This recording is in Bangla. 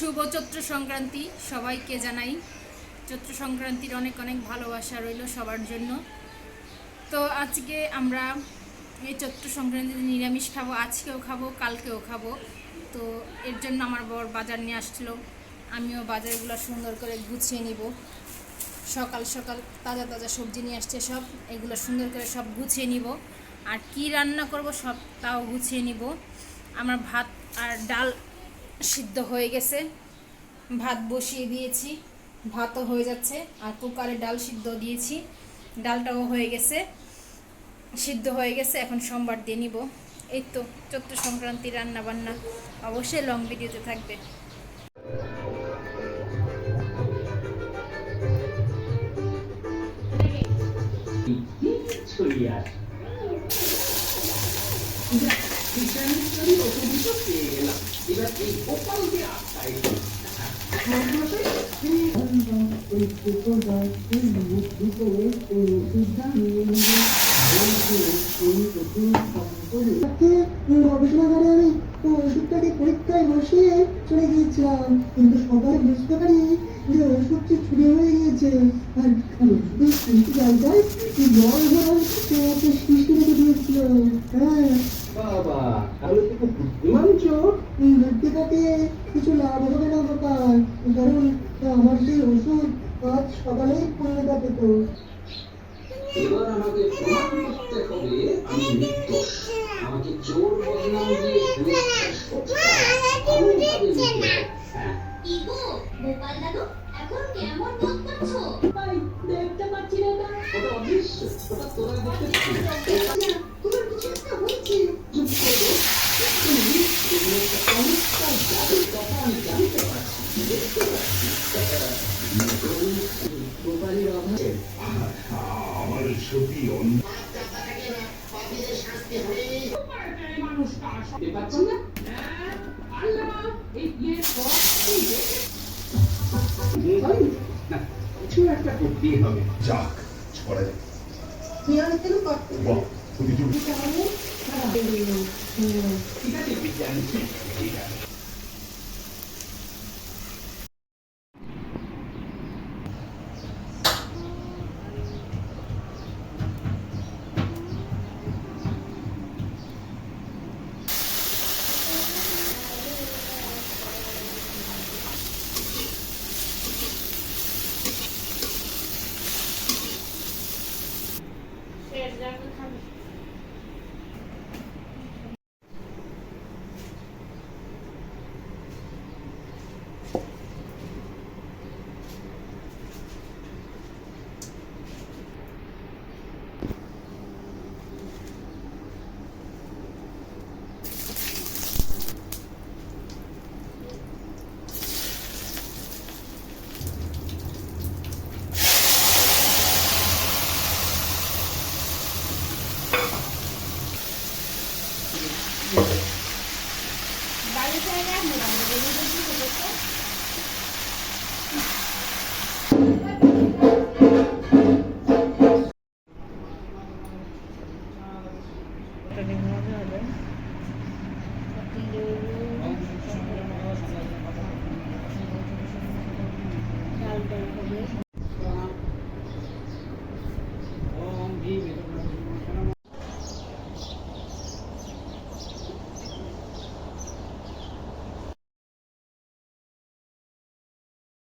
শুভ চৈত্র সংক্রান্তি সবাইকে জানাই। চৈত্র সংক্রান্তির অনেক অনেক ভালোবাসা রইল সবার জন্য। তো আজকে আমরা এই চৈত্র সংক্রান্তিতে নিরামিষ খাবো, আজকেও খাবো, কালকেও খাবো। তো এর জন্য আমার বর বাজার নিয়ে আসছিলো, আমিও বাজারগুলো সুন্দর করে গুছিয়ে নিব। সকাল সকাল তাজা তাজা সবজি নিয়ে আসছে সব, এগুলো সুন্দর করে সব গুছিয়ে নিব। আর কি রান্না করব সব তাও গুছিয়ে নিব। আমার ভাত আর ডাল সিদ্ধ হয়ে গেছে, ভাত বসিয়ে দিয়েছি, ভাতও হয়ে যাচ্ছে। আর কুকারে ডাল সিদ্ধ দিয়েছি, ডালটাও হয়ে গেছে, সিদ্ধ হয়ে গেছে। এখন সোমবার দিয়ে নিব। এই তো চৈত্র সংক্রান্তি রান্না বান্না, অবশ্যই লং ভিডিওতে থাকবে। গবেষণাগারে আমি ওষুধটাকে পরীক্ষায় বসিয়ে চলে গিয়েছিলাম, কিন্তু সবাই বুঝতে পারি যে ওষুধটি চুরি হয়ে গিয়েছে। আর ওষুধের তিনটি জায়গায় জল ভরার সৃষ্টি রেখে দিয়েছিল। হ্যাঁ বাবা, তাহলে তো খুব বুদ্ধিমান চোর। বুদ্ধিটাকে কিছু লাভ হবে না দোকান, কারণ আমার সেই ওষুধ আজ সকালেই পূর্ণতা পেত। এবার আমাকে প্রমাণ করতে হবে আমি নির্দোষ। আমাকে চোর বদনাম দিয়ে গোপাল দাদু এখন কেমন বোধ করছো? দেখতে পাচ্ছি না, ওটা অদৃশ্য, ওটা তোরা দেখতে তোমার কিছু একটা হয়েছে। চমৎকার জাদুর কথা আমি জানতে পারছি, দেখতে পাচ্ছি। গোপালের অভাবে আমার সত্যি পাচ্ছি না। কিছু একটা করতেই হবে। যাক করা যায়। ঠিক আছে বিজ্ঞানী, ঠিক আছে।